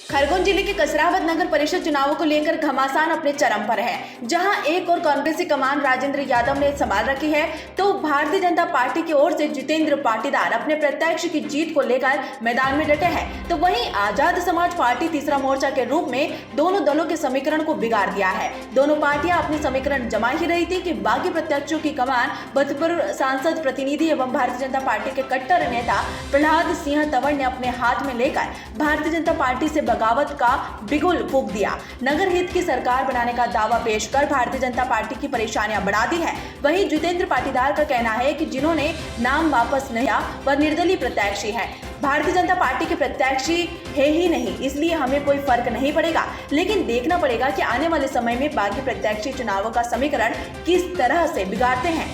खरगोन जिले के कसरावद नगर परिषद चुनावों को लेकर घमासान अपने चरम पर है। जहां एक और कांग्रेसी कमान राजेंद्र यादव ने संभाल रखी है, तो भारतीय जनता पार्टी की ओर से जितेंद्र पाटीदार अपने प्रत्याशी की जीत को लेकर मैदान में डटे हैं। तो वहीं आजाद समाज पार्टी तीसरा मोर्चा के रूप में दोनों दलों के समीकरण को बिगाड़ दिया है। दोनों पार्टियां अपनी समीकरण जमा ही रही थी कि बाकी प्रत्याशियों की कमान भूतपूर्व सांसद प्रतिनिधि एवं भारतीय जनता पार्टी के कट्टर नेता प्रहलाद सिंह तंवर ने अपने हाथ में लेकर भारतीय जनता पार्टी से बगावत का बिगुल फूंक दिया। नगर हित की सरकार बनाने का दावा पेश कर भारतीय जनता पार्टी की परेशानियां बढ़ा दी है। वहीं जितेंद्र पाटीदार का कहना है कि जिन्होंने नाम वापस नहीं लिया वह निर्दलीय प्रत्याशी है। भारतीय जनता पार्टी के प्रत्याशी है ही नहीं, इसलिए हमें कोई फर्क नहीं पड़ेगा, लेकिन देखना पड़ेगा कि आने वाले समय में बाकी प्रत्याशी चुनावों का समीकरण किस तरह से बिगाड़ते हैं।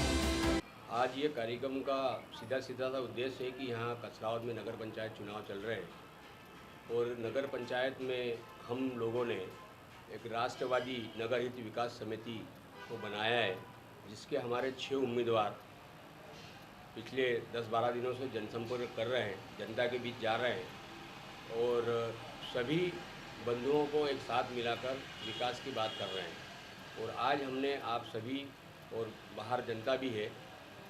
आज ये कार्यक्रम का सीधा सा उद्देश्य है कि यहाँ कसरावद में नगर पंचायत चुनाव चल रहे हैं और नगर पंचायत में हम लोगों ने एक राष्ट्रवादी नगर हित विकास समिति को बनाया है, जिसके हमारे 6 उम्मीदवार पिछले 10-12 दिनों से जनसंपर्क कर रहे हैं, जनता के बीच जा रहे हैं और सभी बंधुओं को एक साथ मिलाकर विकास की बात कर रहे हैं। और आज हमने आप सभी और बाहर जनता भी है,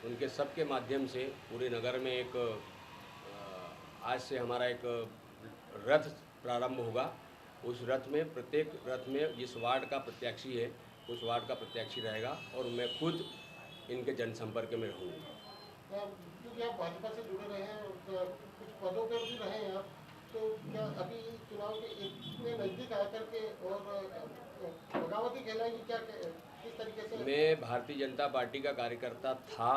उनके सबके माध्यम से पूरे नगर में एक आज से हमारा एक रथ प्रारंभ होगा। उस रथ में प्रत्येक रथ में जिस वार्ड का प्रत्याशी है उस वार्ड का प्रत्याशी रहेगा और मैं खुद इनके जनसंपर्क में रहूँगा। क्योंकि आप भाजपा से जुड़े रहे हैं और कुछ पदों पर भी रहे हैं आप, तो क्या अभी चुनाव के इतने नज़दीक आकर के और बगावती कहलाएंगी क्या, किस तरीके से? मैं भारतीय जनता पार्टी का कार्यकर्ता था,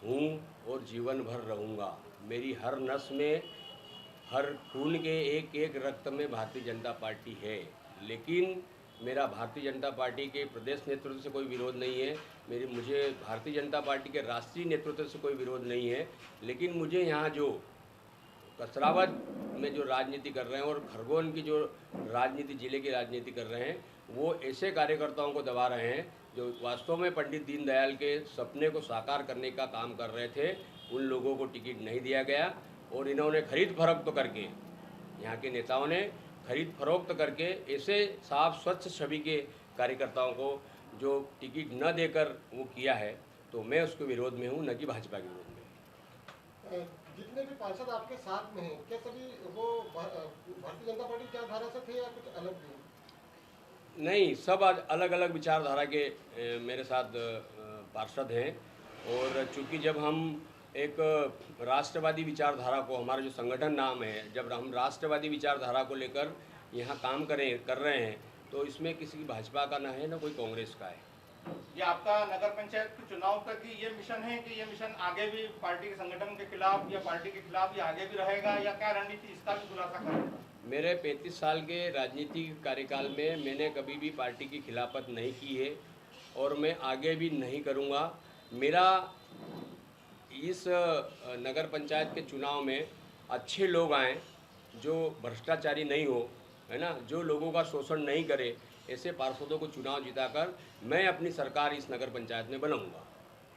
हूँ और जीवन भर रहूँगा। मेरी हर नस में, हर खून के एक एक रक्त में भारतीय जनता पार्टी है, लेकिन मेरा भारतीय जनता पार्टी के प्रदेश नेतृत्व से कोई विरोध नहीं है। मुझे भारतीय जनता पार्टी के राष्ट्रीय नेतृत्व से कोई विरोध नहीं है, लेकिन मुझे यहाँ जो कसरावद में जो राजनीति कर रहे हैं और खरगोन की जो राजनीति, जिले की राजनीति कर रहे हैं, वो ऐसे कार्यकर्ताओं को दबा रहे हैं जो वास्तव में पंडित दीनदयाल के सपने को साकार करने का काम कर रहे थे। उन लोगों को टिकट नहीं दिया गया और इन्होंने खरीद फरोख्त करके, यहाँ के नेताओं ने खरीद फरोख्त करके ऐसे साफ स्वच्छ छवि के कार्यकर्ताओं को जो टिकट न देकर वो किया है, तो मैं उसके विरोध में हूँ, न कि भाजपा के विरोध में। जितने भी पार्षद आपके साथ में हैं, क्या सभी वो भारतीय जनता पार्टी विचारधारा से थे या कुछ अलग भी? नहीं, सब आज अलग अलग विचारधारा के मेरे साथ पार्षद हैं और चूँकि जब हम एक राष्ट्रवादी विचारधारा को, हमारा जो संगठन नाम है, जब हम राष्ट्रवादी विचारधारा को लेकर यहाँ काम कर रहे हैं, तो इसमें किसी की भाजपा का ना है ना कोई कांग्रेस का है। ये आपका नगर पंचायत के चुनाव तक ही ये मिशन है कि ये मिशन आगे भी पार्टी के संगठन के खिलाफ या पार्टी के खिलाफ या आगे भी रहेगा, या क्या रणनीति, इसका भी खुलासा करें? मेरे 35 साल के राजनीतिक कार्यकाल में मैंने कभी भी पार्टी की खिलाफत नहीं की है और मैं आगे भी नहीं करूँगा। मेरा इस नगर पंचायत के चुनाव में अच्छे लोग आएँ, जो भ्रष्टाचारी नहीं हो, है ना, जो लोगों का शोषण नहीं करे, ऐसे पार्षदों को चुनाव जिताकर मैं अपनी सरकार इस नगर पंचायत में बनाऊंगा।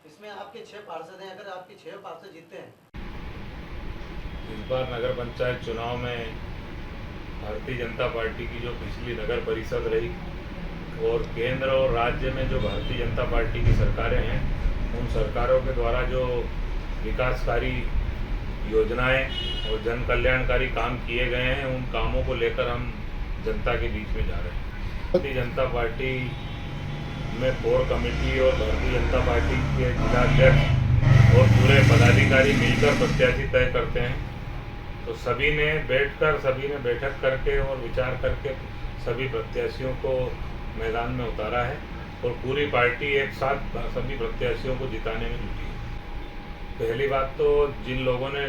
इसमें आपके 6 पार्षद हैं, अगर आपके 6 पार्षद जीतते हैं, इस बार नगर पंचायत चुनाव में भारतीय जनता पार्टी की जो पिछली नगर परिषद रही और केंद्र और राज्य में जो भारतीय जनता पार्टी की सरकारें हैं, उन सरकारों के द्वारा जो विकासकारी योजनाएं और जन कल्याणकारी काम किए गए हैं, उन कामों को लेकर हम जनता के बीच में जा रहे हैं। भारतीय जनता पार्टी में कोर कमेटी और भारतीय जनता पार्टी के जिलाध्यक्ष और पूरे पदाधिकारी मिलकर प्रत्याशी तय करते हैं। तो सभी ने बैठक करके और विचार करके सभी प्रत्याशियों को मैदान में उतारा है और पूरी पार्टी एक साथ सभी प्रत्याशियों को जिताने में जुटी है। पहली बात तो जिन लोगों ने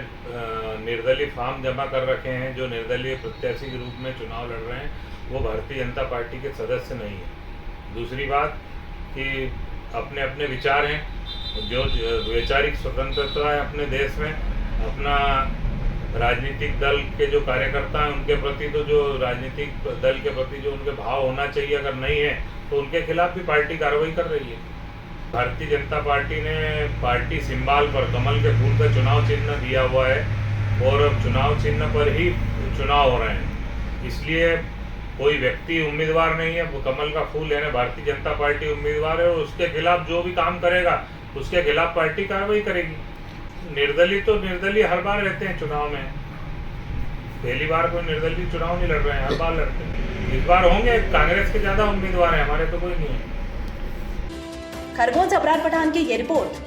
निर्दलीय फॉर्म जमा कर रखे हैं, जो निर्दलीय प्रत्याशी के रूप में चुनाव लड़ रहे हैं, वो भारतीय जनता पार्टी के सदस्य नहीं है। दूसरी बात कि अपने अपने विचार हैं, जो वैचारिक स्वतंत्रता है अपने देश में, अपना राजनीतिक दल के जो कार्यकर्ता हैं उनके प्रति, तो जो राजनीतिक दल के प्रति जो उनके भाव होना चाहिए, अगर नहीं है तो उनके खिलाफ भी पार्टी कार्रवाई कर रही है। भारतीय जनता पार्टी ने पार्टी सिंबल पर कमल के फूल का चुनाव चिन्ह दिया हुआ है और अब चुनाव चिन्ह पर ही चुनाव हो रहे हैं। इसलिए कोई व्यक्ति उम्मीदवार नहीं है, वो कमल का फूल यानी भारतीय जनता पार्टी उम्मीदवार है और उसके खिलाफ जो भी काम करेगा उसके खिलाफ पार्टी कार्रवाई करेगी। निर्दलीय तो निर्दलीय हर बार रहते हैं चुनाव में, पहली बार कोई निर्दलीय चुनाव नहीं लड़ रहे हैं, हर बार लड़ते हैं। इस बार होंगे, कांग्रेस के ज्यादा उम्मीदवार हैं, हमारे तो कोई नहीं है। खरगोन से अबरार पठान की ये रिपोर्ट।